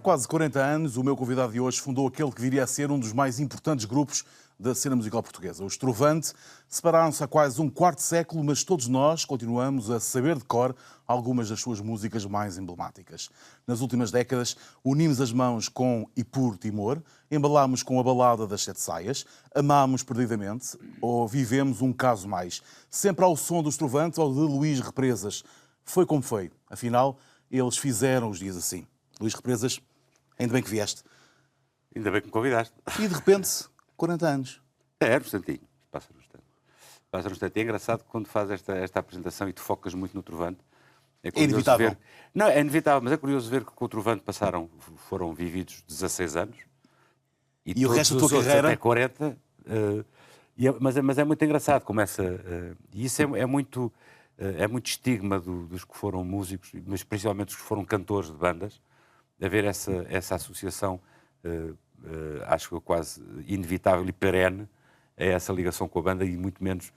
quase 40 anos, o meu convidado de hoje fundou aquele que viria a ser um dos mais importantes grupos da cena musical portuguesa. Os Trovante separaram-se há quase um quarto de século, mas todos nós continuamos a saber de cor algumas das suas músicas mais emblemáticas. Nas últimas décadas, unimos as mãos com E por Timor, embalámos com a balada das Sete Saias, amámos perdidamente ou vivemos um caso mais. Sempre ao som dos Trovante ou de Luís Represas. Foi como foi. Afinal, eles fizeram os dias assim. Luís Represas, ainda bem que vieste. Ainda bem que me convidaste. E de repente, 40 anos. É, no instantinho. Passa no instante. Passa no instante. É engraçado que quando fazes esta apresentação e tu focas muito no Trovante. É inevitável. Ver... Não, é inevitável, mas é curioso ver que com o Trovante foram vividos 16 anos. E o resto da tua carreira? Até 40. Mas é muito engraçado como essa... e isso é muito estigma dos que foram músicos, mas principalmente os que foram cantores de bandas, haver essa associação, acho que quase inevitável e perene, a essa ligação com a banda, e muito menos,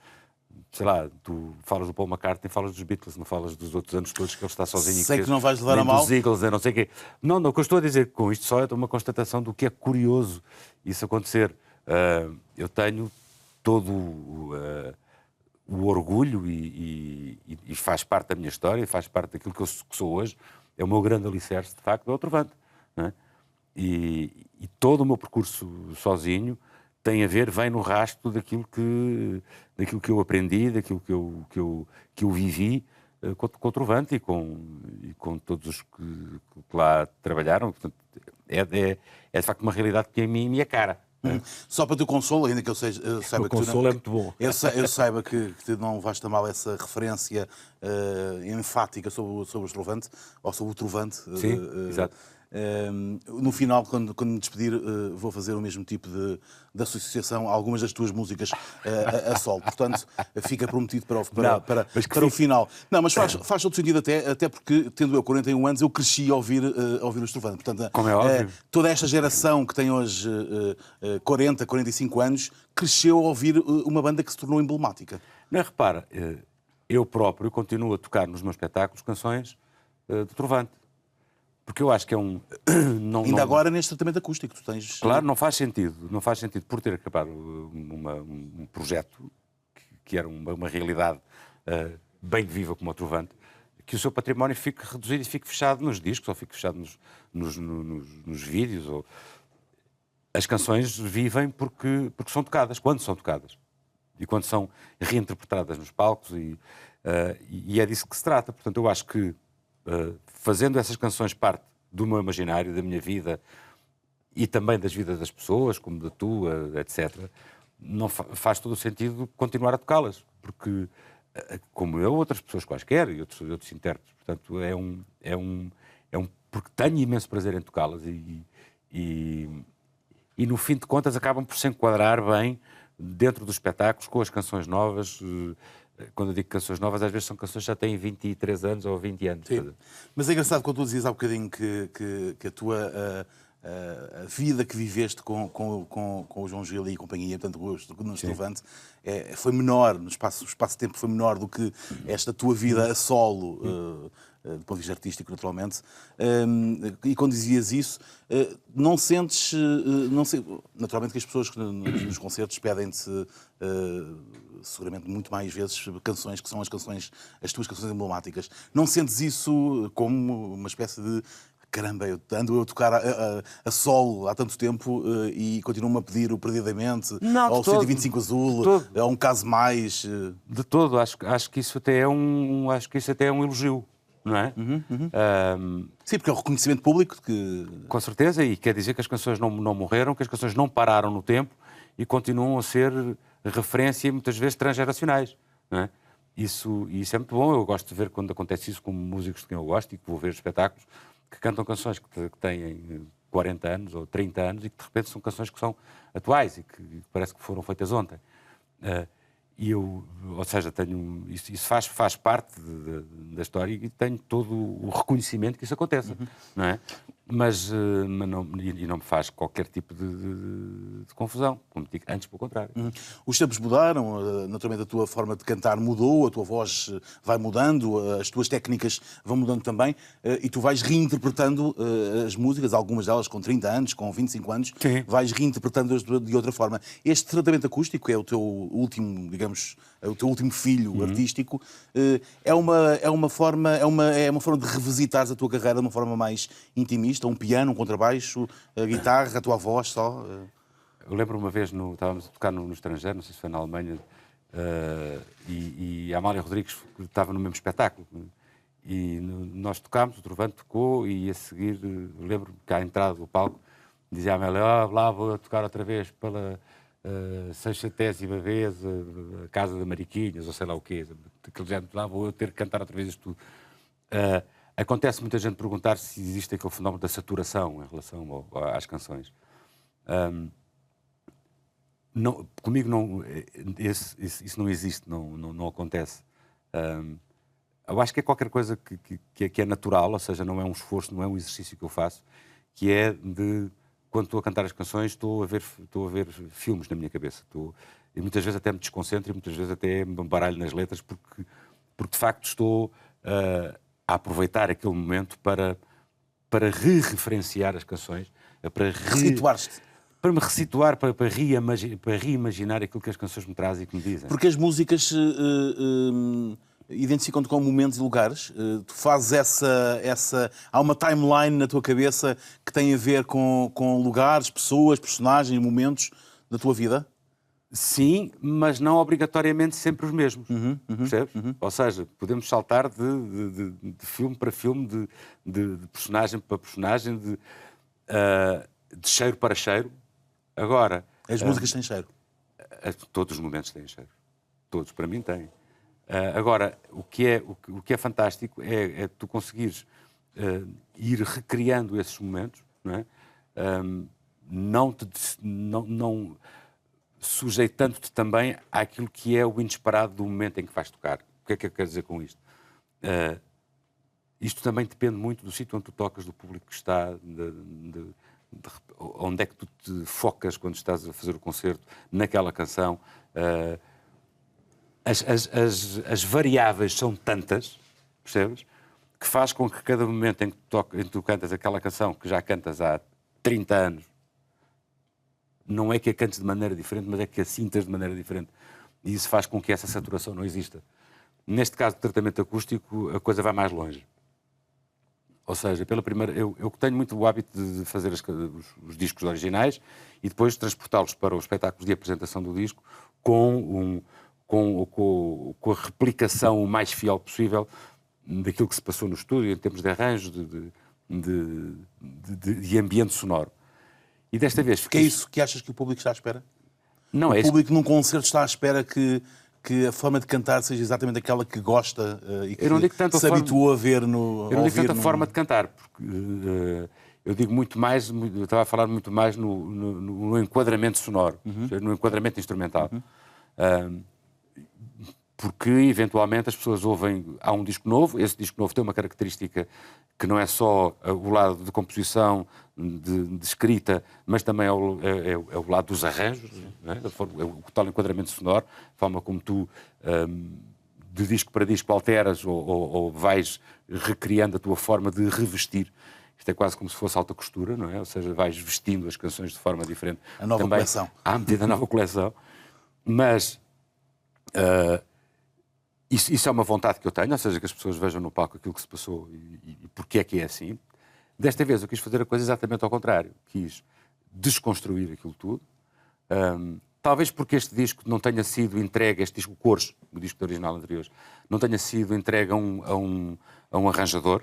sei lá, tu falas do Paul McCartney, falas dos Beatles, não falas dos outros anos todos que ele está sozinho. Sei que não vais levar a mal. Dos Eagles, não sei o quê. Não, o que eu estou a dizer com isto só é uma constatação do que é curioso isso acontecer. Eu tenho todo o orgulho e faz parte da minha história, faz parte daquilo que eu sou hoje. É o meu grande alicerce, de facto, é o Trovante. Não é? E todo o meu percurso sozinho vem no rastro daquilo que eu aprendi, daquilo que eu vivi com o Trovante e com todos os que lá trabalharam. Portanto, é de facto uma realidade que a mim me é cara. Só para teu consolo, ainda que eu saiba o que consolo é muito bom. Eu saiba que não vais tomar essa referência enfática sobre os Trovante, ou sobre o Trovante. Sim, exato. No final, quando me despedir, vou fazer o mesmo tipo de associação a algumas das tuas músicas a solo. Portanto, fica prometido para o final. Não, mas faz todo sentido até porque, tendo eu 41 anos, eu cresci a ouvir os Trovante. Portanto, como é óbvio. Toda esta geração que tem hoje 40, 45 anos, cresceu a ouvir uma banda que se tornou emblemática. Não, repara, eu próprio continuo a tocar nos meus espetáculos canções de Trovante. Porque eu acho que é Ainda agora neste tratamento acústico tu tens... Claro, não faz sentido por ter acabado um projeto que era uma realidade bem viva como o Trovante, que o seu património fique reduzido e fique fechado nos discos, ou fique fechado nos vídeos. As canções vivem porque são tocadas, quando são tocadas. E quando são reinterpretadas nos palcos, e é disso que se trata. Portanto, eu acho que fazendo essas canções parte do meu imaginário, da minha vida e também das vidas das pessoas, como da tua, etc., não faz todo o sentido continuar a tocá-las, porque, como eu, outras pessoas quaisquer e outros intérpretes, portanto, porque tenho imenso prazer em tocá-las e no fim de contas acabam por se enquadrar bem dentro dos espetáculos com as canções novas. Quando eu digo canções novas, às vezes são canções que já têm 23 anos ou 20 anos. Sim. Mas é engraçado quando tu dizias há bocadinho que a tua a vida que viveste com o João Gil e companhia, portanto, no Trovante, foi menor, o espaço de tempo foi menor do que esta tua vida a solo, do ponto de vista artístico, naturalmente. E quando dizias isso, não sentes... naturalmente que as pessoas nos concertos pedem-te seguramente muito mais vezes canções que são as tuas canções emblemáticas. Não sentes isso como uma espécie de caramba, ando a tocar a solo há tanto tempo e continuo-me a pedir o Perdidamente, ao 125 Azul, a Um Caso Mais? De todo, acho que isso até é um elogio, não é? Sim, porque é o reconhecimento público que... Com certeza, e quer dizer que as canções não morreram, que as canções não pararam no tempo e continuam a ser referência, muitas vezes transgeracionais, não é? Isso é muito bom. Eu gosto de ver quando acontece isso com músicos de quem eu gosto e que vou ver espetáculos que cantam canções que têm 40 anos ou 30 anos e que de repente são canções que são atuais e que parece que foram feitas ontem. Ou seja, isso faz parte da história e tenho todo o reconhecimento que isso aconteça, não é? e não me faz qualquer tipo de confusão, como digo, antes pelo contrário. Os tempos mudaram, naturalmente a tua forma de cantar mudou, a tua voz vai mudando, as tuas técnicas vão mudando também, e tu vais reinterpretando as músicas, algumas delas com 30 anos, com 25 anos, Sim. vais reinterpretando-as de outra forma. Este tratamento acústico é o teu último, digamos, é o teu último filho artístico, é uma forma de revisitares a tua carreira de uma forma mais intimista, um piano, um contrabaixo, a guitarra, a tua voz só. Eu lembro uma vez, estávamos a tocar no estrangeiro, não sei se foi na Alemanha, e a Amália Rodrigues estava no mesmo espetáculo. E nós tocámos, o Trovante tocou, e a seguir, lembro-me que à entrada do palco, dizia a Amália, lá vou tocar outra vez pela 600ª vez a Casa de Mariquinhas, ou sei lá o quê. Aquele género, lá vou eu ter que cantar outra vez isto tudo. Acontece muita gente perguntar se existe aquele fenómeno da saturação em relação às canções. Comigo não, isso não existe, não acontece. Eu acho que é qualquer coisa que é natural, ou seja, não é um esforço, não é um exercício que eu faço, que é de, quando estou a cantar as canções, estou a ver filmes na minha cabeça. E muitas vezes até me desconcentro e muitas vezes até me baralho nas letras, porque de facto estou a aproveitar aquele momento para re-referenciar as canções, Situar-te. para me ressituar, para reimaginar aquilo que as canções me trazem e que me dizem. Porque as músicas identificam-te com momentos e lugares. Tu fazes há uma timeline na tua cabeça que tem a ver com lugares, pessoas, personagens, momentos da tua vida? Sim, mas não obrigatoriamente sempre os mesmos. Percebes? Ou seja, podemos saltar de filme para filme, de personagem para personagem, de cheiro para cheiro. Agora... As músicas têm cheiro? Todos os momentos têm cheiro. Todos, para mim, têm. Agora, o que é fantástico é tu conseguires ir recriando esses momentos, não é? Não sujeitando-te também àquilo que é o inesperado do momento em que vais tocar. O que é que eu quero dizer com isto? Isto também depende muito do sítio onde tu tocas, do público que está, onde é que tu te focas quando estás a fazer o concerto, naquela canção. As variáveis são tantas, percebes? Que faz com que cada momento em que tu cantas aquela canção que já cantas há 30 anos, não é que a cantes de maneira diferente, mas é que a sintas de maneira diferente. E isso faz com que essa saturação não exista. Neste caso de tratamento acústico, a coisa vai mais longe. Ou seja, eu tenho muito o hábito de fazer os discos originais e depois transportá-los para os espetáculos de apresentação do disco com a replicação o mais fiel possível daquilo que se passou no estúdio, em termos de arranjo, de ambiente sonoro. E desta vez... Que é isso que achas que o público está à espera? Não, o público num concerto está à espera que a forma de cantar seja exatamente aquela que gosta e que se habituou a ver no... Eu não digo tanto a forma de cantar, porque eu digo muito mais, eu estava a falar muito mais no enquadramento sonoro, no enquadramento instrumental. Porque, eventualmente, as pessoas há um disco novo, esse disco novo tem uma característica que não é só o lado de composição, de escrita, mas também é o lado dos arranjos, não é? O tal enquadramento sonoro, a forma como tu, de disco para disco, alteras ou vais recriando a tua forma de revestir. Isto é quase como se fosse alta costura, não é? Ou seja, vais vestindo as canções de forma diferente. A nova coleção. À medida da nova coleção. Mas... Isso é uma vontade que eu tenho, ou seja, que as pessoas vejam no palco aquilo que se passou e porque é que é assim. Desta vez eu quis fazer a coisa exatamente ao contrário. Quis desconstruir aquilo tudo. Talvez porque este disco não tenha sido entregue, este disco Cores, o disco original anterior, não tenha sido entregue a um arranjador.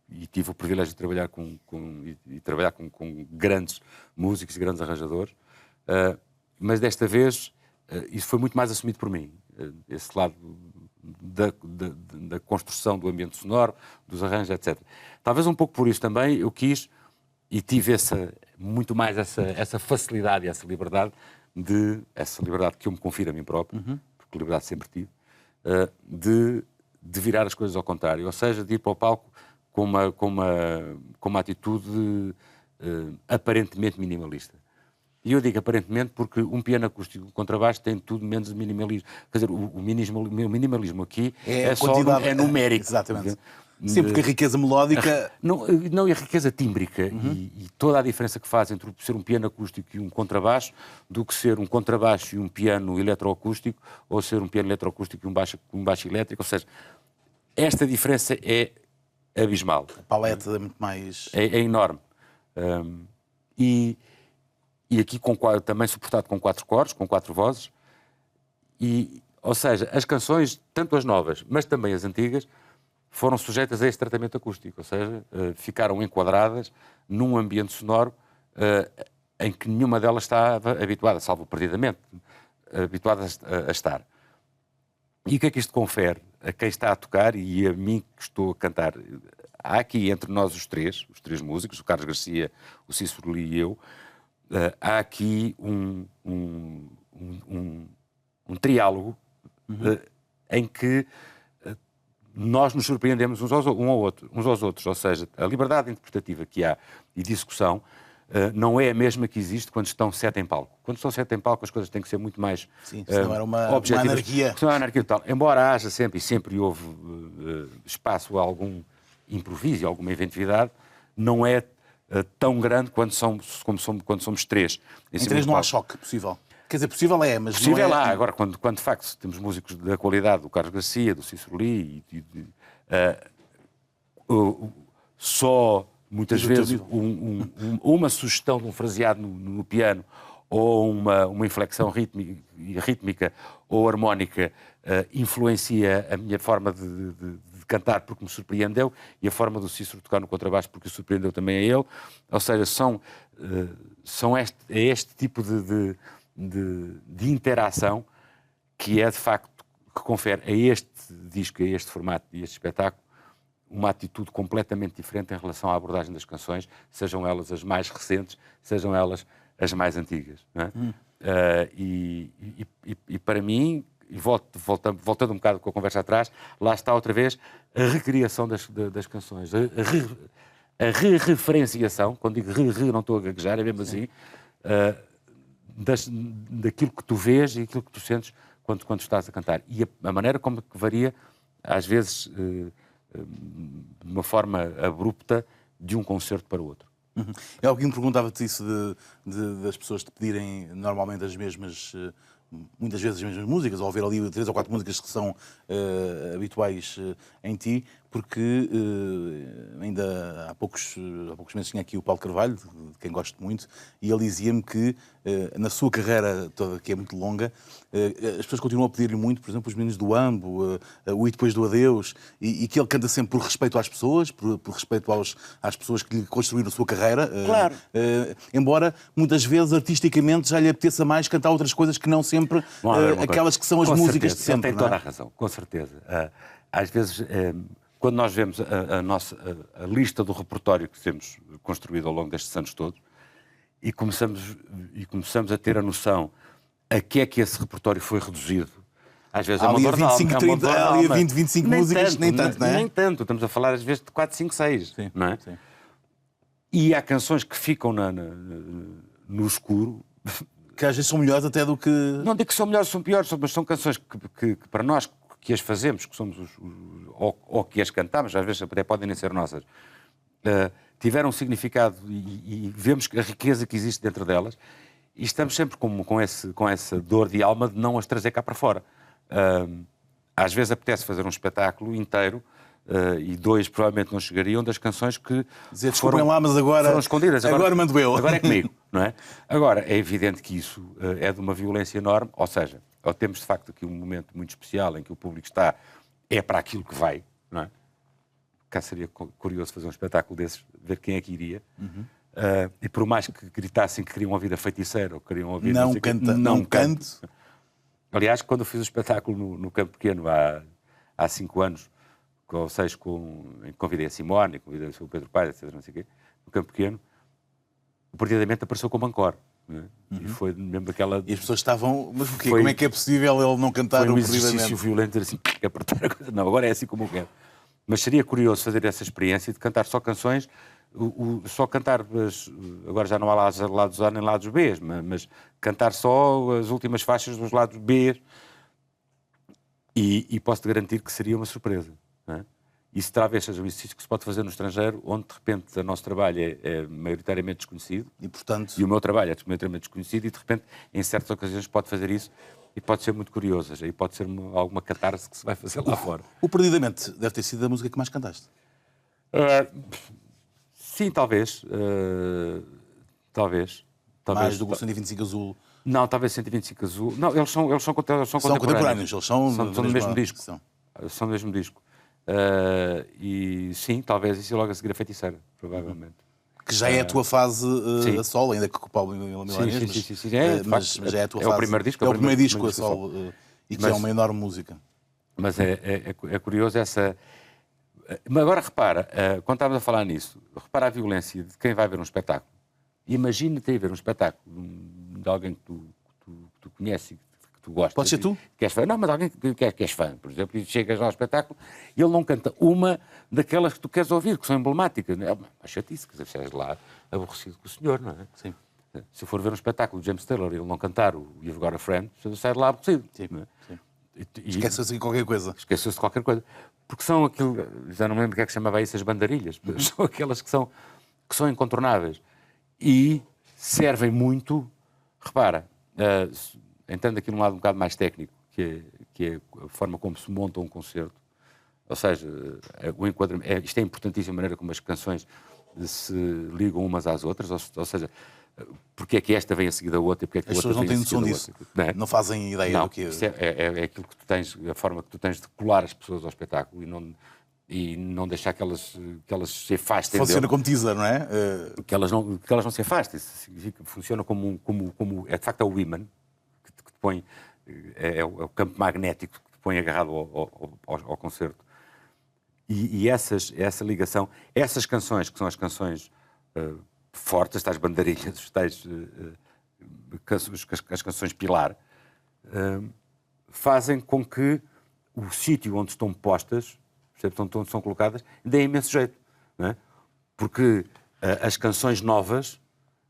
E tive o privilégio de trabalhar com grandes músicos e grandes arranjadores. Mas desta vez isso foi muito mais assumido por mim. Esse lado da construção do ambiente sonoro, dos arranjos, etc. Talvez um pouco por isso também eu quis e tive muito mais essa facilidade e essa liberdade que eu me confiro a mim próprio, porque liberdade sempre tive, de virar as coisas ao contrário, ou seja, de ir para o palco com uma atitude aparentemente minimalista. E eu digo aparentemente porque um piano acústico, um contrabaixo, tem tudo menos de minimalismo. Quer dizer, o minimalismo aqui é só numérico. Exatamente. Sim, porque a riqueza melódica... Não, e a riqueza tímbrica e toda a diferença que faz entre ser um piano acústico e um contrabaixo do que ser um contrabaixo e um piano eletroacústico ou ser um piano eletroacústico e um baixo elétrico. Ou seja, esta diferença é abismal. A paleta é muito mais... É enorme. E aqui também suportado com 4 cordas, com 4 vozes. Ou seja, as canções, tanto as novas, mas também as antigas, foram sujeitas a este tratamento acústico, ou seja, ficaram enquadradas num ambiente sonoro em que nenhuma delas estava habituada, salvo perdidamente, habituada a estar. E o que é que isto confere a quem está a tocar e a mim que estou a cantar? Há aqui entre nós os três músicos, o Carlos Garcia, o Cícero Lee e eu, há aqui um triálogo em que nós nos surpreendemos uns aos outros, ou seja, a liberdade interpretativa que há e de execução não é a mesma que existe quando estão 7 em palco. Quando estão 7 em palco as coisas têm que ser muito mais senão era uma anarquia. Senão é uma anarquia total. Embora haja sempre, e sempre houve espaço a algum improviso e alguma inventividade, não é tão grande quando somos 3. Em 3 não há choque possível. Quer dizer, possível é, mas possível não é... Agora, quando de facto temos músicos da qualidade do Carlos Garcia, do Cícero Lee, só muitas vezes uma sugestão de um fraseado no piano ou uma inflexão rítmica ou harmónica influencia a minha forma de cantar porque me surpreendeu e a forma do Cícero tocar no contrabaixo porque o surpreendeu também a ele. Ou seja, este tipo de interação que é de facto que confere a este disco, a este formato e a este espetáculo uma atitude completamente diferente em relação à abordagem das canções, sejam elas as mais recentes, sejam elas as mais antigas. Não é? E para mim, voltando um bocado com a conversa atrás, lá está outra vez a recriação das canções, a re-referenciação, quando digo não estou a gaguejar, é mesmo assim, daquilo que tu vês e aquilo que tu sentes quando estás a cantar. E a maneira como que varia, às vezes, de uma forma abrupta, de um concerto para o outro. Alguém me perguntava-te isso das pessoas te pedirem normalmente muitas vezes as mesmas músicas, ou ouvir ali 3 ou 4 músicas que são habituais em ti, porque ainda há poucos meses tinha aqui o Paulo Carvalho, de quem gosto muito, e ele dizia-me que na sua carreira toda, que é muito longa, as pessoas continuam a pedir-lhe muito, por exemplo, os Meninos do Ambo, o E Depois do Adeus, e que ele canta sempre por respeito às pessoas, por respeito às pessoas que lhe construíram a sua carreira. Claro. Embora muitas vezes artisticamente já lhe apeteça mais cantar outras coisas que não sempre aquelas que são as músicas de sempre. Ele tem toda a razão, com certeza. Às vezes, quando nós vemos a lista do repertório que temos construído ao longo destes anos todos e começamos a ter a noção a que é que esse repertório foi reduzido, às vezes é uma dor de alma. 20, 25 músicas, nem tanto, não é? Nem tanto, estamos a falar às vezes de 4, 5, 6, sim, não é? Sim. E há canções que ficam no escuro. Que às vezes são melhores até do que... Não digo que são melhores ou são piores, mas são canções que para nós que as fazemos, que somos ou que as cantamos, às vezes até podem nem ser nossas, tiveram um significado e vemos a riqueza que existe dentro delas e estamos sempre com essa dor de alma de não as trazer cá para fora. Às vezes apetece fazer um espetáculo inteiro e 2 provavelmente não chegariam das canções que desculpem lá, mas agora foram escondidas. Agora mando eu. Agora é comigo, não é? Agora, é evidente que isso é de uma violência enorme, ou seja, temos de facto aqui um momento muito especial em que o público é para aquilo que vai, não é? Cá seria curioso fazer um espetáculo desses, ver quem é que iria. E por mais que gritassem que queriam ouvir a Feiticeira ou que queriam ouvir... Não canto. Aliás, quando eu fiz o espetáculo no Campo Pequeno há 5 anos, ou 6, em que convidei a Simone, convidei o Pedro Paes, etc., não sei o quê, no Campo Pequeno, o Perdidamente apareceu como encore. Né? E foi mesmo aquela... E as pessoas estavam... Mas porquê? Como é que é possível ele não cantar o Perdidamente? Foi um exercício violento, dizer assim, apertar a coisa. Não, agora é assim como eu quero. Mas seria curioso fazer essa experiência de cantar só canções, só cantar, agora já não há lados A nem lados B, mas cantar só as últimas faixas dos lados B, e posso-te garantir que seria uma surpresa. Não é? Isso talvez seja um exercício que se pode fazer no estrangeiro, onde de repente o nosso trabalho é maioritariamente desconhecido, e o meu trabalho é maioritariamente desconhecido, e de repente, em certas ocasiões, pode fazer isso, e pode ser muito curioso, e pode ser alguma catarse que se vai fazer lá fora. O Perdidamente deve ter sido a música que mais cantaste. Sim, talvez. Talvez. Mais do que o 125 Azul. Não, talvez 125 Azul. Não, eles são contemporâneos. Eles são do mesmo disco. São do mesmo disco. E sim, talvez isso logo a seguir a Feiticeira, provavelmente. Que já é a tua fase a solo, ainda que com o Paulo Milanês. Sim. Mas já é a tua fase. É o primeiro disco. É o primeiro disco a solo. E que é uma enorme música. Mas é curioso essa... Mas agora repara, quando estávamos a falar nisso, repara a violência de quem vai ver um espetáculo. Imagina-te ir ver um espetáculo de alguém que tu conheces e que tu gostas. Pode ser tu? Que és fã. Não, mas alguém que és fã, por exemplo, e chegas ao espetáculo e ele não canta uma daquelas que tu queres ouvir, que são emblemáticas. É uma chatice, quer dizer, sais lá aborrecido com o senhor, não é? Sim. Se eu for ver um espetáculo de James Taylor e ele não cantar o You've Got a Friend, eu saio de lá aborrecido. Sim. Não é? Sim. Esquece-se de qualquer coisa. Esqueceu-se de qualquer coisa. Porque são aquilo, já não me lembro o que é que chamava isso, as bandarilhas, são aquelas que são incontornáveis. E servem muito, repara, entrando aqui num lado um bocado mais técnico, que é a forma como se monta um concerto, ou seja, o enquadramento, isto é importantíssimo, a maneira como as canções se ligam umas às outras, ou seja, porque é que esta vem a seguir da outra e porque é que a outra vem a seguir da outra. As pessoas não têm noção disso. Não fazem ideia do que é aquilo que tu tens, a forma que tu tens de colar as pessoas ao espetáculo e não deixar que elas se afastem. Funciona como teaser, não é? Que elas não se afastem. Funciona como de facto é o imã que te põe, é o campo magnético que te põe agarrado ao concerto. E essa ligação, essas canções, que são as canções fortes, tais bandarilhas, as canções pilar, fazem com que o sítio onde estão postas, onde são colocadas, dê imenso jeito. Não é? Porque as canções novas,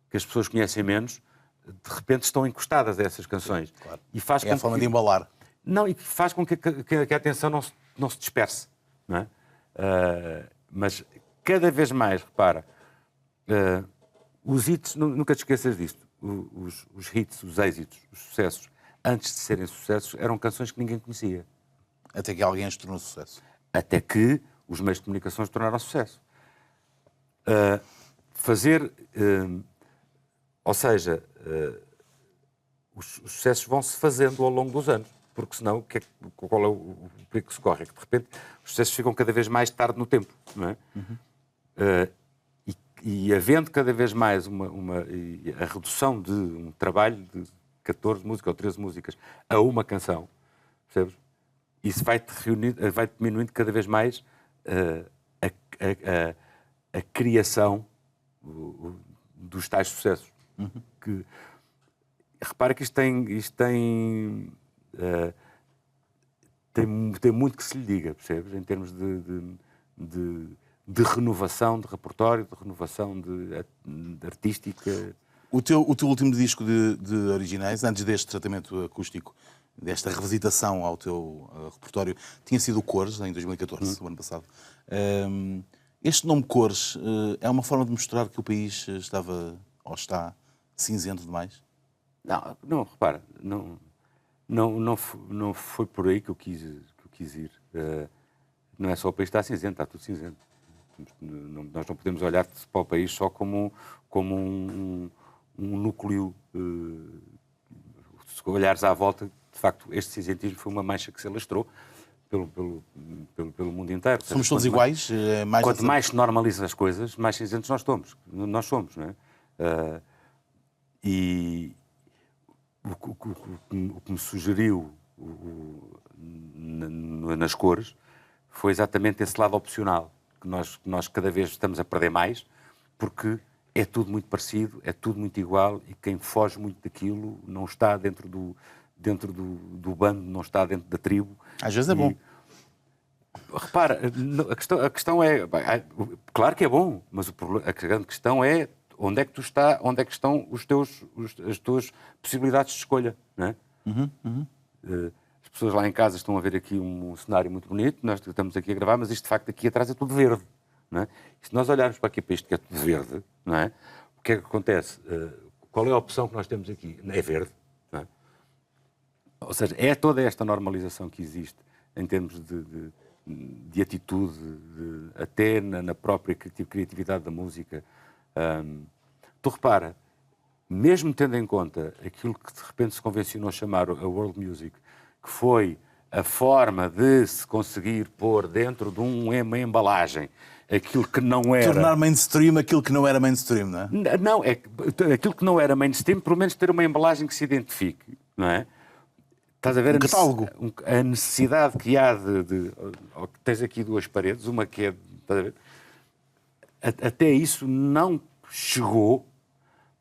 que as pessoas conhecem menos, de repente estão encostadas a essas canções. Claro. E faz a forma de embalar. Não, e faz com que a atenção não se disperse. Não é? Mas cada vez mais, repara, os hits, nunca te esqueças disto, os hits, os êxitos, os sucessos, antes de serem sucessos, eram canções que ninguém conhecia. Até que alguém as tornou sucesso. Até que os meios de comunicação se tornaram sucesso. Ou seja, os sucessos vão-se fazendo ao longo dos anos, porque senão qual é o perigo que se corre? É que de repente os sucessos ficam cada vez mais tarde no tempo, não é? E havendo cada vez mais a redução de um trabalho de 14 músicas ou 13 músicas a uma canção, percebes? Isso vai diminuindo cada vez mais a criação dos tais sucessos. Repara que isto tem muito que se lhe diga, percebes? Em termos de renovação de repertório, de renovação de artística. O teu último disco de originais, antes deste tratamento acústico, desta revisitação ao teu repertório, tinha sido o Cores, em 2014, o ano passado. Este nome Cores é uma forma de mostrar que o país estava, ou está, cinzento demais? Não, repara, não foi por aí que eu quis ir. Não é só o país que está cinzento, está tudo cinzento. Nós não podemos olhar para o país só como um núcleo. Se olhares à volta, de facto, este cinzentismo foi uma mancha que se alastrou pelo mundo inteiro. Somos todos iguais? Quanto mais se normalizam as coisas, mais cinzentos nós somos, não é? E o que me sugeriu nas cores foi exatamente esse lado opcional, que nós cada vez estamos a perder mais, porque é tudo muito parecido, é tudo muito igual, e quem foge muito daquilo não está dentro do bando, não está dentro da tribo. Às vezes é bom. Repara, a questão é... Claro que é bom, mas a grande questão é onde é que estão as tuas possibilidades de escolha, não é? As pessoas lá em casa estão a ver aqui um cenário muito bonito, nós estamos aqui a gravar, mas isto de facto aqui atrás é tudo verde, não é? E se nós olharmos para isto que é tudo verde, não é? O que é que acontece? Qual é a opção que nós temos aqui? É verde, não é? Ou seja, é toda esta normalização que existe em termos de atitude, até na própria criatividade da música. Tu repara, mesmo tendo em conta aquilo que de repente se convencionou chamar a world music, que foi a forma de se conseguir pôr dentro de uma embalagem aquilo que não era... Tornar mainstream aquilo que não era mainstream, não é? Não, é aquilo que não era mainstream, pelo menos ter uma embalagem que se identifique, não é? Estás a ver catálogo. A necessidade que há tens aqui duas paredes, uma que é... Estás a ver? Até isso não chegou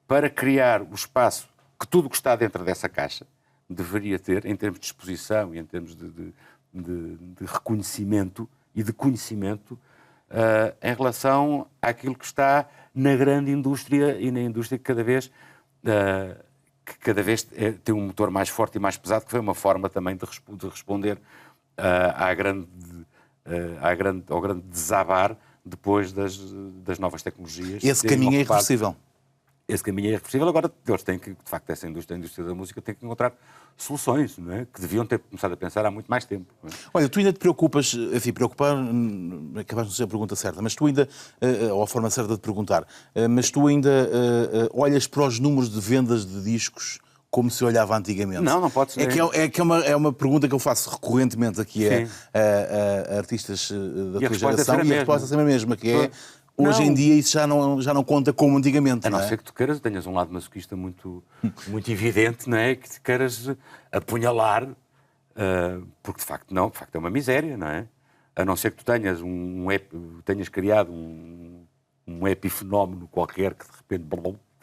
para criar o espaço que tudo o que está dentro dessa caixa deveria ter, em termos de exposição e em termos de reconhecimento e de conhecimento em relação àquilo que está na grande indústria e na indústria que cada vez tem um motor mais forte e mais pesado, que foi uma forma também de responder ao grande desabar depois das novas tecnologias. Esse caminho é irreversível. Esse caminho é irreversível. Agora, eles têm que, de facto, a indústria da música tem que encontrar soluções, não é? Que deviam ter começado a pensar há muito mais tempo. Não é? Olha, tu ainda te preocupas, enfim, preocupar, acabaste de não ser a pergunta certa, mas tu ainda, ou a forma certa de perguntar, mas tu ainda olhas para os números de vendas de discos como se olhava antigamente? Não pode ser. É uma pergunta que eu faço recorrentemente aqui a artistas da tua geração, e a resposta é sempre a mesma, que é... Hoje em dia isso já não conta como antigamente. A não ser que tu tenhas um lado masoquista muito evidente, não é? Que te queiras apunhalar, porque de facto é uma miséria, não é? A não ser que tu tenhas criado um epifenómeno qualquer que de repente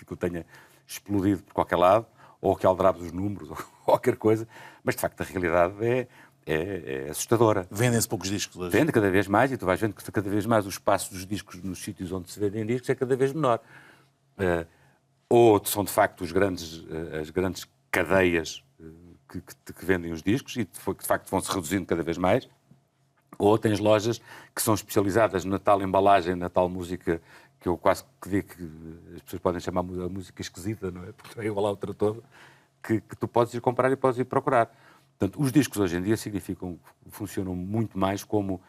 que tenha explodido por qualquer lado, ou que aldrabes os números, ou qualquer coisa, mas de facto a realidade é assustadora. Vendem-se poucos discos hoje. Vende cada vez mais, e tu vais vendo que cada vez mais o espaço dos discos nos sítios onde se vendem discos é cada vez menor. Ou são de facto as grandes cadeias que vendem os discos e que de facto vão-se reduzindo cada vez mais, ou tens lojas que são especializadas na tal embalagem, na tal música que eu quase que digo que as pessoas podem chamar a música esquisita, não é? Porque é igual à outra toda, que tu podes ir comprar e podes ir procurar. Portanto, os discos hoje em dia funcionam muito mais como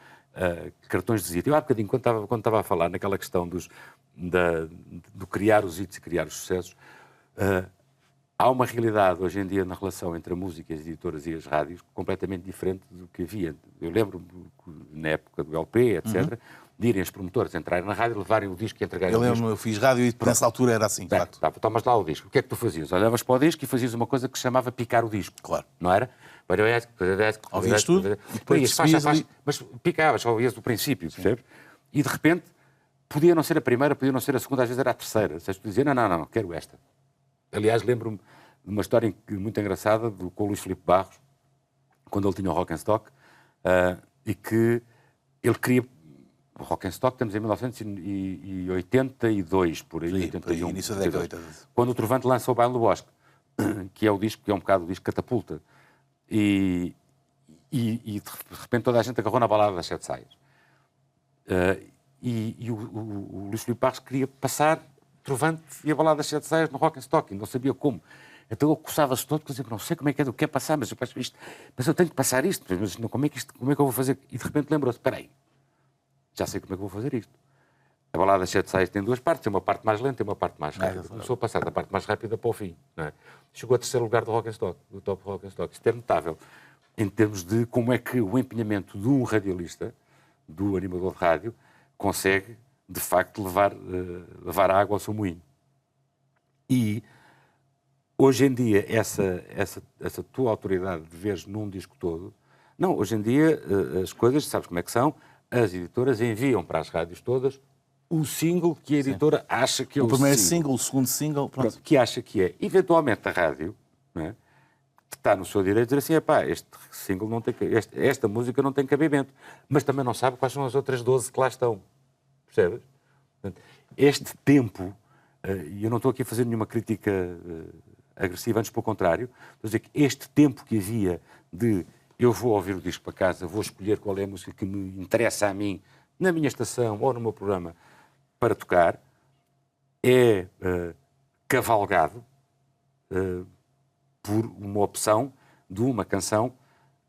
cartões de visita. Eu há bocadinho, quando estava a falar naquela questão do criar os hits e criar os sucessos, há uma realidade hoje em dia na relação entre a música, as editoras e as rádios completamente diferente do que havia. Eu lembro-me, na época do LP, etc., de irem os promotores entrarem na rádio, levarem o disco e entregarem o disco. Eu fiz rádio e nessa altura era assim, claro. Tomas lá o disco. O que é que tu fazias? Olhavas para o disco e fazias uma coisa que se chamava picar o disco. Claro. Não era? Ouvias tudo e depois mas picavas, só ouvias do princípio, percebes? E de repente, podia não ser a primeira, podia não ser a segunda, às vezes era a terceira. Vocês diziam, não, quero esta. Aliás, lembro-me de uma história muito engraçada com o Luís Filipe Barros, quando ele tinha o Rock and Stock, e que ele queria... O Rock and Stock temos em 1982, por aí, 81. Início da década de 80. Quando o Trovante lança o Baile do Bosque, que é o disco, que é um bocado o disco Catapulta. E de repente toda a gente agarrou na balada das Sete Saias. E o Luís Filipe Barros queria passar Trovante e a balada das Sete Saias no Rock and Stock, e não sabia como. Então ele coçava-se todo, dizia, não sei como é que é do que é passar, mas eu tenho que passar isto, mas como é que eu vou fazer? E de repente lembrou-se, espera aí, já sei como é que vou fazer isto. A balada das Sete Saias tem duas partes, tem uma parte mais lenta e uma parte mais rápida. Começou a passar da parte mais rápida para o fim. Não é? Chegou a terceiro lugar do Rock and Stock, do Top Rock and Stock. Isto é notável em termos de como é que o empenhamento de um radialista, do animador de rádio, consegue, de facto, levar a água ao seu moinho. E, hoje em dia, essa tua autoridade de veres num disco todo... Não, hoje em dia, as coisas, sabes como é que são? As editoras enviam para as rádios todas o single que a editora acha que é o primeiro single, o segundo single, pronto. Que acha que é. Eventualmente a rádio, não é? está no seu direito de dizer assim, epá, este single não tem, esta música não tem cabimento, mas também não sabe quais são as outras 12 que lá estão. Percebes? Portanto, este tempo, e eu não estou aqui a fazer nenhuma crítica agressiva, antes pelo contrário, estou a dizer que este tempo que havia de eu vou ouvir o disco para casa, vou escolher qual é a música que me interessa a mim, na minha estação ou no meu programa, para tocar, é cavalgado por uma opção de uma canção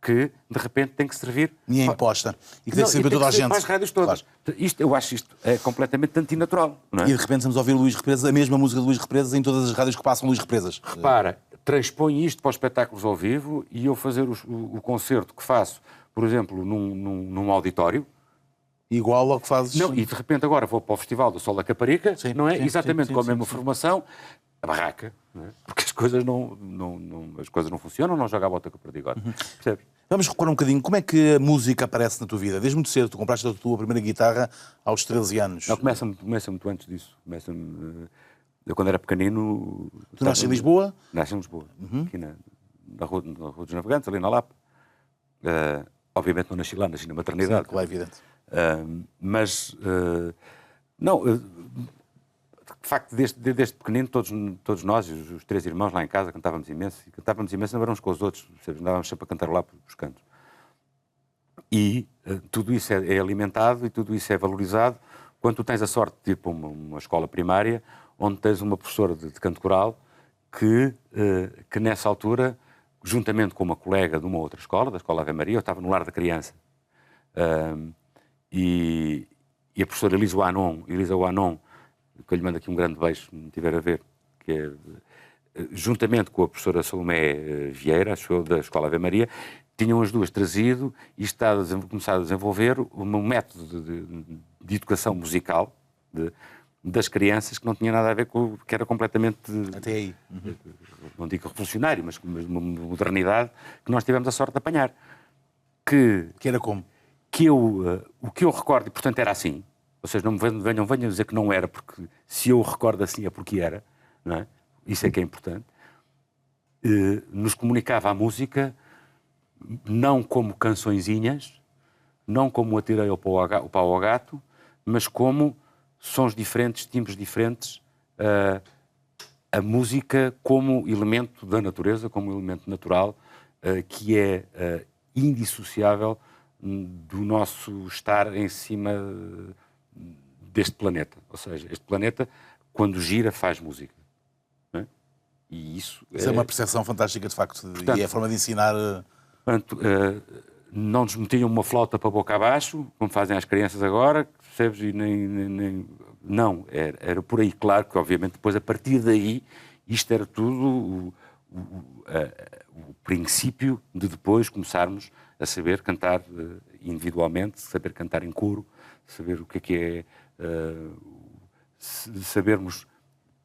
que, de repente, tem que servir... E é imposta. E que tem que servir toda a gente. Para as rádios todas. Claro. Eu acho isto é completamente antinatural. Não é? E, de repente, estamos a ouvir Luís Represas, a mesma música de Luís Represas, em todas as rádios que passam Luís Represas. Repara, transpõe isto para os espetáculos ao vivo e eu fazer o concerto que faço, por exemplo, num auditório... Igual ao que fazes... Não, e de repente agora vou para o Festival do Sol da Caparica, sim, não é? Sim, exatamente sim, com a mesma formação, a barraca, não é? Porque as coisas não funcionam, não joga a bota com o perdigota. Percebes? Vamos recuar um bocadinho. Como é que a música aparece na tua vida? Desde muito cedo, tu compraste a tua primeira guitarra aos 13 anos. Não, começa muito antes disso. Eu, quando era pequenino... Tu nasces em Lisboa? Nasci em Lisboa, aqui na Rua dos Navegantes, ali na Lapa. Obviamente não nasci lá, nasci na maternidade. Sim, claro, é evidente. De facto, desde pequenino, todos nós, os 3 irmãos lá em casa, cantávamos imenso. E cantávamos imenso, não éramos com os outros, andávamos sempre a cantar lá pelos cantos. E tudo isso é alimentado e tudo isso é valorizado quando tu tens a sorte de ir para uma escola primária, onde tens uma professora de canto coral que nessa altura, juntamente com uma colega de uma outra escola, da Escola Ave Maria, eu estava no Lar da Criança. E a professora Elisa Wanon, que eu lhe mando aqui um grande beijo, se me tiver a ver, que é, juntamente com a professora Salomé Vieira, acho eu, da Escola Ave Maria, tinham as duas trazido e começado a desenvolver um método de educação musical das crianças que não tinha nada a ver com... que era completamente... Até aí. Não digo revolucionário, mas com uma modernidade que nós tivemos a sorte de apanhar. Que era como? O que eu recordo, e portanto era assim, ou seja, não venham dizer que não era, porque se eu recordo assim é porque era, não é? Isso é que é importante. Nos comunicava a música não como cançõezinhas, não como atirei o pau ao gato, mas como sons diferentes, timbres diferentes, a música como elemento da natureza, como elemento natural, que é indissociável do nosso estar em cima deste planeta. Ou seja, este planeta, quando gira, faz música. Não é? E isso é uma percepção fantástica, de facto, portanto, e é a forma de ensinar... Portanto, não nos metiam uma flauta para a boca abaixo, como fazem as crianças agora, percebes? E não, era por aí. Claro que, obviamente, depois, a partir daí, isto era tudo o princípio de depois começarmos a saber cantar individualmente, saber cantar em coro, saber o que é sabermos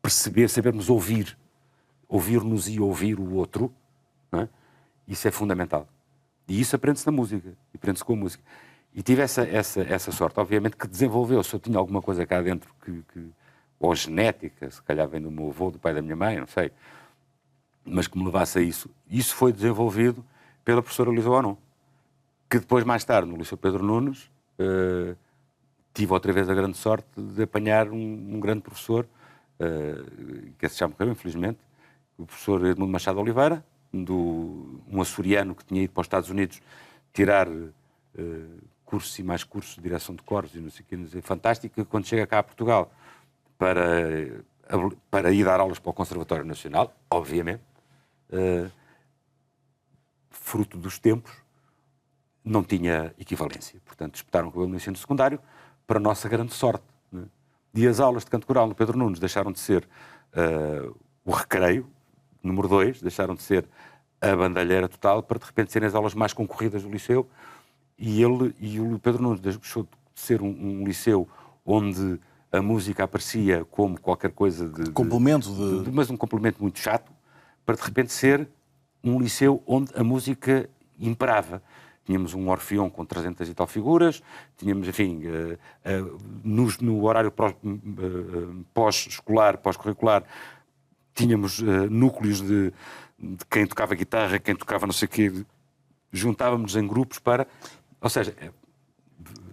perceber, sabermos ouvir-nos e ouvir o outro, não é? Isso é fundamental. E isso aprende-se na música, aprende-se com a música. E tive essa sorte, obviamente, que desenvolveu-se. Eu tinha alguma coisa cá dentro ou genética, se calhar vem do meu avô, do pai da minha mãe, não sei, mas que me levasse a isso. Isso foi desenvolvido pela professora Elisa Wanon, que depois, mais tarde, no Liceu Pedro Nunes, tive outra vez a grande sorte de apanhar um grande professor, que se já morreu, infelizmente, o professor Edmundo Machado Oliveira, um açoriano que tinha ido para os Estados Unidos tirar cursos e mais cursos de direção de coros e não sei o que, não sei, fantástico, quando chega cá a Portugal para ir dar aulas para o Conservatório Nacional, obviamente, fruto dos tempos, não tinha equivalência. Portanto, disputaram com ele no ensino secundário, para a nossa grande sorte. Né? E as aulas de canto coral no Pedro Nunes deixaram de ser o recreio, número 2, deixaram de ser a bandalheira total, para de repente serem as aulas mais concorridas do liceu, e o Pedro Nunes deixou de ser um liceu onde a música aparecia como qualquer coisa complemento mas um complemento muito chato, para de repente ser um liceu onde a música imperava. Tínhamos um orfeão com 300 e tal figuras, tínhamos, enfim, no horário pós-escolar, pós-curricular, tínhamos núcleos de quem tocava guitarra, quem tocava não sei o quê, juntávamos em grupos para... Ou seja...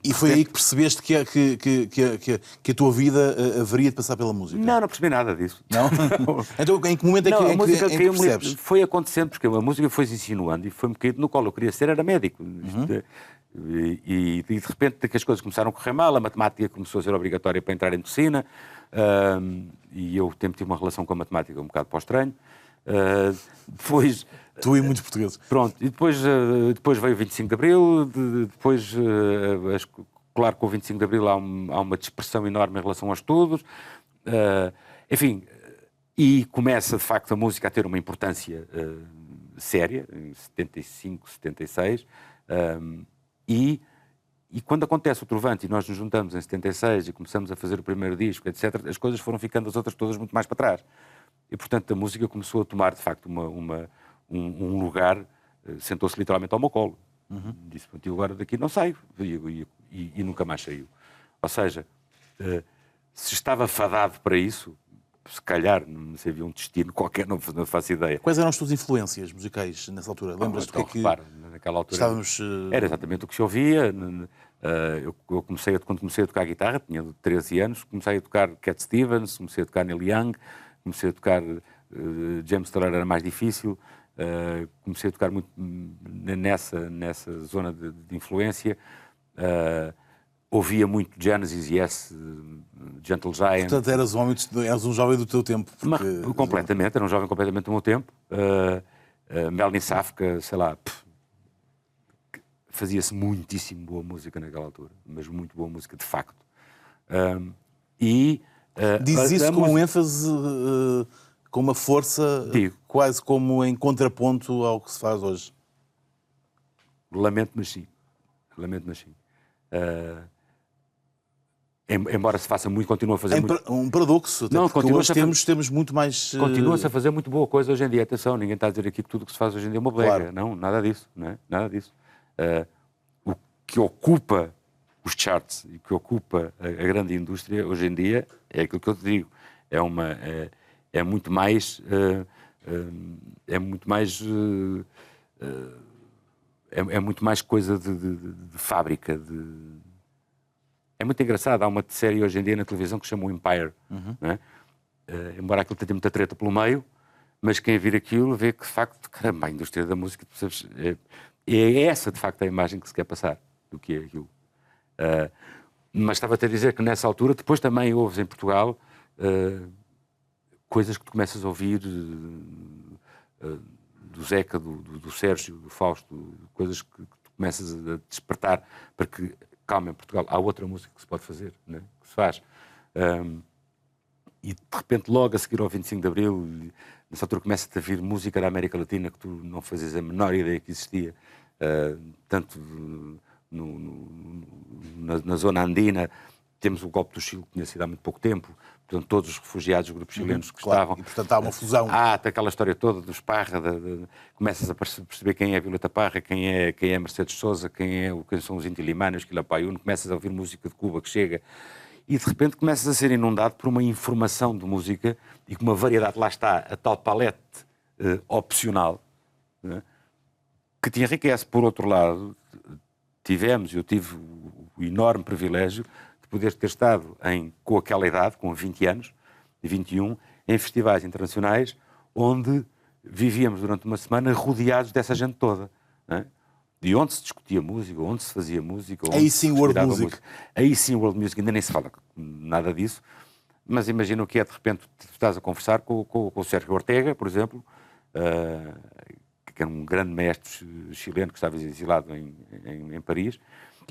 E foi aí que percebeste que a tua vida haveria de passar pela música? Não percebi nada disso. Não? Então, em que momento é que, a música em que percebes? foi acontecendo, porque a música foi-se insinuando e foi um bocadinho no qual eu queria ser, era médico. E de repente que as coisas começaram a correr mal, a matemática começou a ser obrigatória para entrar em medicina, e eu sempre tive uma relação com a matemática um bocado para o estranho. Depois... Tu e muitos portugueses. Pronto, e depois veio o 25 de Abril, claro que o 25 de Abril há uma dispersão enorme em relação aos estudos, enfim, e começa de facto a música a ter uma importância séria, em 75, 76, e quando acontece o Trovante e nós nos juntamos em 76 e começamos a fazer o primeiro disco, etc., as coisas foram ficando as outras todas muito mais para trás. E, portanto, a música começou a tomar, de facto, um lugar, sentou-se literalmente ao meu colo. Disse, e agora daqui não saio. E nunca mais saiu. Ou seja, se estava fadado para isso, se calhar, não sei, havia um destino qualquer, não faço ideia. Quais eram as tuas influências musicais nessa altura? Lembras-te então, do que repara, naquela altura estávamos... Era exatamente o que se ouvia. Quando comecei a tocar guitarra, tinha 13 anos, comecei a tocar Cat Stevens, comecei a tocar Neil Young, comecei a tocar James Taylor, era mais difícil, comecei a tocar muito nessa zona de influência, ouvia muito Genesis, Yes, Gentle Giant. Portanto, eras um jovem do teu tempo. Porque... Completamente, era um jovem completamente do meu tempo. Melanie Safka, sei lá, fazia-se muitíssimo boa música naquela altura, mas muito boa música, de facto. Dizes isso com um ênfase, com uma força, quase como em contraponto ao que se faz hoje. Lamento, mas sim. Embora se faça muito, continua a fazer muito... Um paradoxo, até porque hoje temos muito mais... Continua-se a fazer muito boa coisa hoje em dia. Atenção, ninguém está a dizer aqui que tudo o que se faz hoje em dia é uma belega. Claro. Não, nada disso. Não é? Nada disso. O que ocupa os charts e que ocupa a grande indústria hoje em dia é aquilo que eu te digo. É muito mais... É muito mais coisa de fábrica, É muito engraçado, há uma série hoje em dia na televisão que se chama o Empire, não é? Embora aquilo tenha muita treta pelo meio, mas quem vir aquilo vê que, de facto, caramba, a indústria da música, percebes, é essa, de facto, a imagem que se quer passar do que é aquilo. Mas estava-te a dizer que nessa altura, depois também ouves em Portugal coisas que tu começas a ouvir do Zeca, do Sérgio, do Fausto, coisas que tu começas a despertar para que, calma, em Portugal há outra música que se pode fazer, né? Que se faz. E de repente, logo a seguir ao 25 de Abril, nessa altura começa-te a vir música da América Latina que tu não fazias a menor ideia que existia, tanto na zona andina. Temos o golpe do Chile, que tinha sido há muito pouco tempo, portanto, todos os refugiados, os grupos chilenos que estavam... E, portanto, há uma fusão. Aquela história toda dos Parra, começas a perceber quem é a Violeta Parra, quem é Mercedes Sousa, quem são os Inti Limani, os Quilapayún, começas a ouvir música de Cuba que chega, e de repente começas a ser inundado por uma informação de música e com uma variedade, lá está, a tal palete opcional, né, que te enriquece. Por outro lado, eu tive o enorme privilégio poder ter estado com aquela idade, com 20 anos, 21, em festivais internacionais, onde vivíamos durante uma semana rodeados dessa gente toda. Não é? De onde se discutia música, onde se fazia música, onde aí sim, World Music. Música. Aí sim, World Music, ainda nem se fala nada disso, mas imagina o que é, de repente, tu estás a conversar com o Sérgio Ortega, por exemplo, que era um grande mestre chileno que estava exilado em Paris.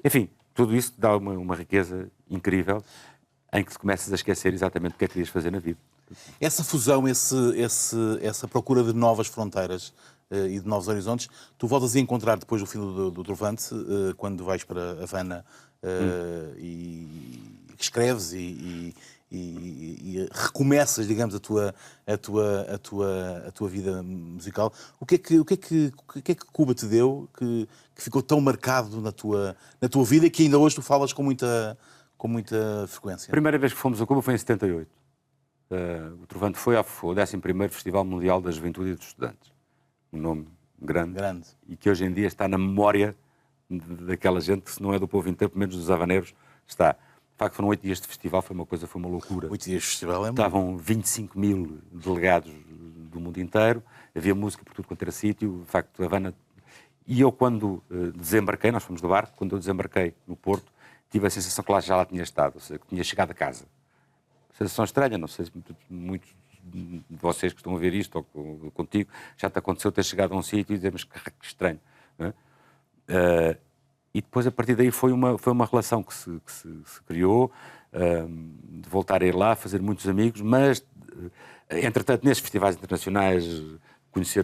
Enfim, tudo isso dá uma riqueza incrível em que te começas a esquecer exatamente o que é que querias fazer na vida. Essa fusão, essa procura de novas fronteiras e de novos horizontes, tu voltas a encontrar depois do fim do Trovante, quando vais para Havana e escreves e recomeças, digamos, a tua vida musical. O que é que Cuba te deu que ficou tão marcado na tua vida e que ainda hoje tu falas com muita frequência? A primeira vez que fomos a Cuba foi em 78. o Trovante foi ao 11º Festival Mundial da Juventude e dos Estudantes. Um nome grande. E que hoje em dia está na memória daquela gente que, se não é do povo inteiro, pelo menos dos havaneiros, está. De facto, foram 8 dias de festival, foi uma loucura. 8 dias de festival é muito. Estavam 25 mil delegados do mundo inteiro, havia música por tudo quanto era sítio, de facto, Havana. E eu, quando desembarquei, nós fomos do barco, quando eu desembarquei no Porto, tive a sensação que já lá tinha estado, ou seja, que tinha chegado a casa. Sensação estranha, não sei se muitos de vocês que estão a ver isto, ou contigo, já te aconteceu ter chegado a um sítio e dizer, mas que estranho. Não é? E depois, a partir daí, foi uma relação que se criou, de voltar a ir lá, fazer muitos amigos, mas, entretanto, nesses festivais internacionais,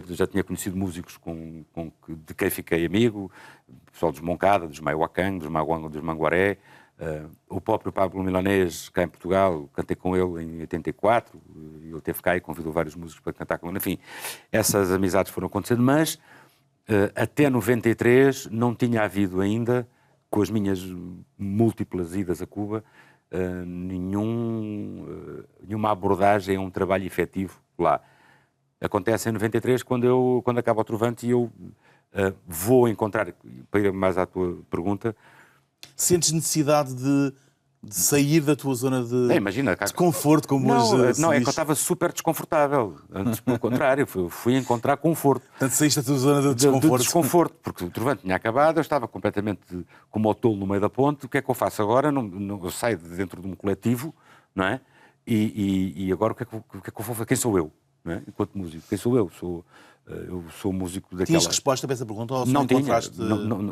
já tinha conhecido músicos de quem fiquei amigo, o pessoal dos Moncada, dos Maiwacang, dos Manguaré, o próprio Pablo Milanês, cá em Portugal, cantei com ele em 84, ele teve cá e convidou vários músicos para cantar com ele. Enfim, essas amizades foram acontecendo, mas até 93 não tinha havido ainda, com as minhas múltiplas idas a Cuba, nenhuma abordagem a um trabalho efetivo lá. Acontece em 93, quando acaba o Trovante, e eu vou encontrar, para ir mais à tua pergunta... Sentes necessidade de sair da tua zona de conforto, como hoje Não, é que eu estava super desconfortável. Antes, pelo contrário, fui encontrar conforto. Portanto, saíste da tua zona de desconforto. Porque o Trovante tinha acabado, eu estava completamente como o tolo no meio da ponte. O que é que eu faço agora? Eu saio de dentro de um coletivo, não é? E agora o que é que eu vou fazer? Quem sou eu? Não é? Enquanto músico, quem sou eu? Eu sou músico daquela... Tinhas resposta para essa pergunta ou não tinha, encontraste...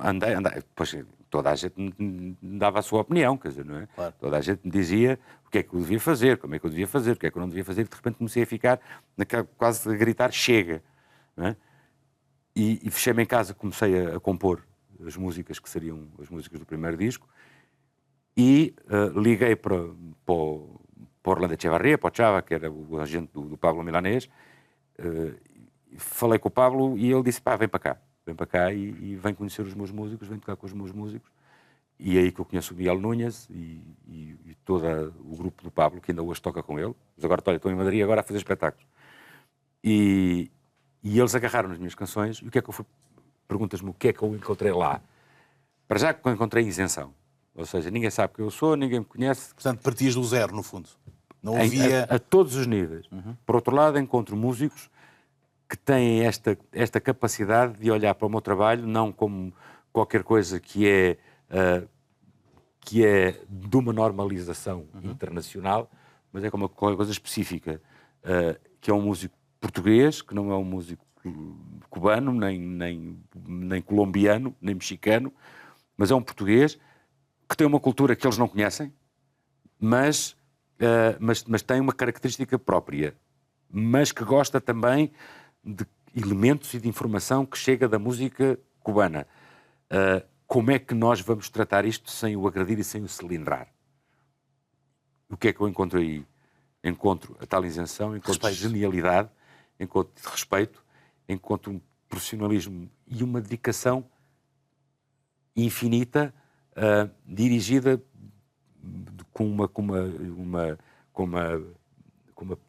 andei, pois toda a gente me dava a sua opinião, quer dizer, não é? Claro. Toda a gente me dizia o que é que eu devia fazer, como é que eu devia fazer, o que é que eu não devia fazer, e de repente comecei a ficar quase a gritar, chega, não é? E fechei-me em casa, comecei a compor as músicas que seriam as músicas do primeiro disco, e liguei para o Orlando Echevarria, para o Chava, que era o agente do Pablo Milanês. Falei com o Pablo e ele disse, vem para cá e vem conhecer os meus músicos, vem tocar com os meus músicos. E é aí que eu conheço o Miguel Núñez e todo o grupo do Pablo, que ainda hoje toca com ele. Mas agora, estou em Madrid agora a fazer espetáculos. E eles agarraram as minhas canções. E o que é que eu fui... Perguntas-me o que é que eu encontrei lá. Para já que eu encontrei isenção. Ou seja, ninguém sabe quem eu sou, ninguém me conhece. Portanto, partias do zero, no fundo. Não havia... A todos os níveis. Uhum. Por outro lado, encontro músicos que têm esta capacidade de olhar para o meu trabalho não como qualquer coisa que é de uma normalização internacional, mas é como qualquer coisa específica, que é um músico português, que não é um músico cubano, nem colombiano, nem mexicano, mas é um português que tem uma cultura que eles não conhecem, mas tem uma característica própria, mas que gosta também de elementos e de informação que chega da música cubana. Como é que nós vamos tratar isto sem o agredir e sem o cilindrar? O que é que eu encontro aí? Encontro a tal isenção, encontro genialidade, encontro respeito, encontro um profissionalismo e uma dedicação infinita, dirigida com uma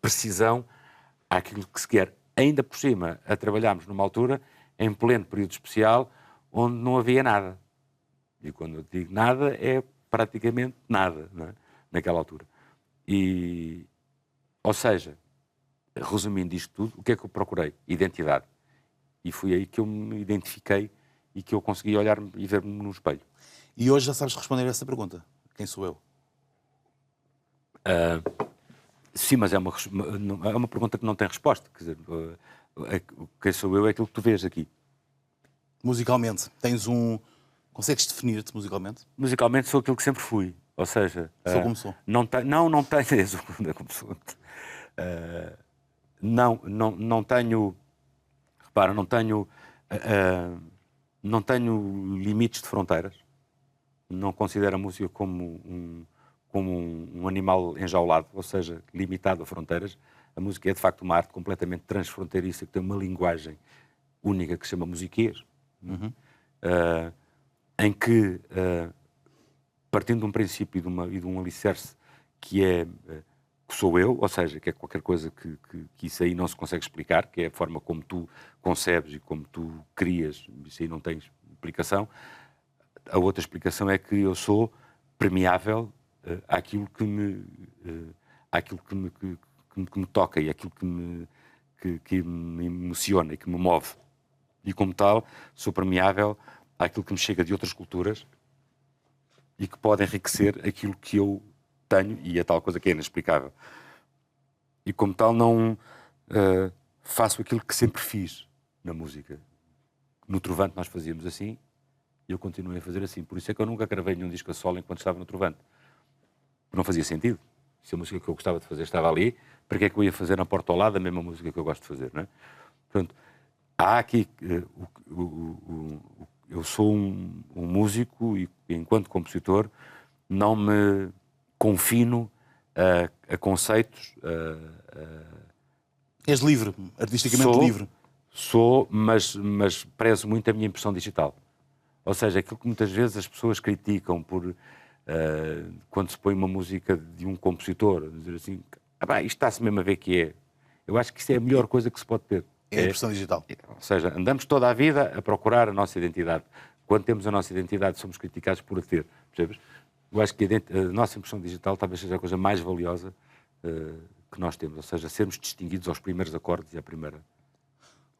precisão àquilo que se quer. Ainda por cima, a trabalharmos numa altura, em pleno período especial, onde não havia nada. E quando eu digo nada, é praticamente nada, não é? Naquela altura. Ou seja, resumindo isto tudo, o que é que eu procurei? Identidade. E foi aí que eu me identifiquei e que eu consegui olhar-me e ver-me no espelho. E hoje já sabes responder a essa pergunta. Quem sou eu? Sim, mas é uma pergunta que não tem resposta. Quer dizer, quem sou eu é aquilo que tu vês aqui. Musicalmente, consegues definir-te musicalmente? Musicalmente sou aquilo que sempre fui. Ou seja... Sou como sou. Não tenho... É como sou. Não tenho... Repara, não tenho limites de fronteiras. Não considero a música como um animal enjaulado, ou seja, limitado a fronteiras. A música é, de facto, uma arte completamente transfronteiriça, que tem uma linguagem única que se chama musiquês, em que, partindo de um princípio e de um alicerce que é que sou eu, ou seja, que é qualquer coisa que isso aí não se consegue explicar, que é a forma como tu concebes e como tu crias, isso aí não tem explicação. A outra explicação é que eu sou permeável àquilo que me toca e àquilo que me emociona e que me move. E como tal, sou permeável àquilo que me chega de outras culturas e que pode enriquecer aquilo que eu tenho e a tal coisa que é inexplicável. E como tal, não faço aquilo que sempre fiz na música. No Trovante nós fazíamos assim e eu continuei a fazer assim. Por isso é que eu nunca gravei nenhum disco a solo enquanto estava no Trovante. Não fazia sentido. Se a música que eu gostava de fazer estava ali, para que é que eu ia fazer na porta ao lado a mesma música que eu gosto de fazer, não é? Portanto, há aqui... eu sou um músico e, enquanto compositor, não me confino a conceitos. És livre, artisticamente livre. Sou, mas prezo muito a minha impressão digital. Ou seja, aquilo que muitas vezes as pessoas criticam por... quando se põe uma música de um compositor, dizer assim, isto está-se mesmo a ver que é. Eu acho que isso é a melhor coisa que se pode ter. É a impressão digital. Ou seja, andamos toda a vida a procurar a nossa identidade. Quando temos a nossa identidade, somos criticados por a ter. Percebes? Eu acho que a nossa impressão digital talvez seja a coisa mais valiosa que nós temos. Ou seja, sermos distinguidos aos primeiros acordes e à primeira.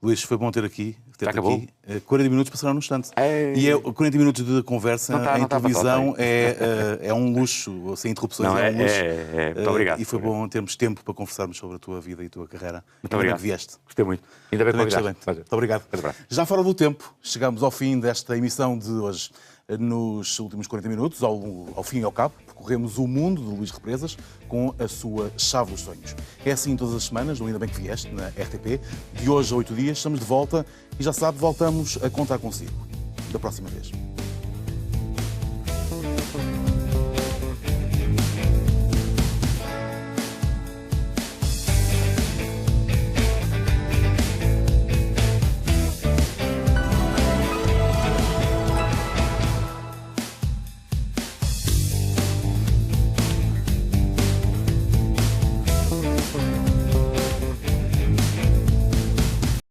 Luís, foi bom ter aqui. Já acabou? Aqui. 40 minutos passaram no instante. E 40 minutos de conversa em televisão é um luxo, sem interrupções. É um luxo. Muito obrigado. E foi bom termos tempo para conversarmos sobre a tua vida e a tua carreira. Muito obrigado. Que vieste. Gostei muito. Ainda bem que convidaste. Muito obrigado. Já fora do tempo, chegamos ao fim desta emissão de hoje. Nos últimos 40 minutos, ao fim e ao cabo, percorremos o mundo de Luís Represas com a sua Chave dos Sonhos. É assim todas as semanas, no Ainda Bem Que Vieste, na RTP. De hoje a 8 dias, estamos de volta e já sabe, voltamos a contar consigo. Da próxima vez.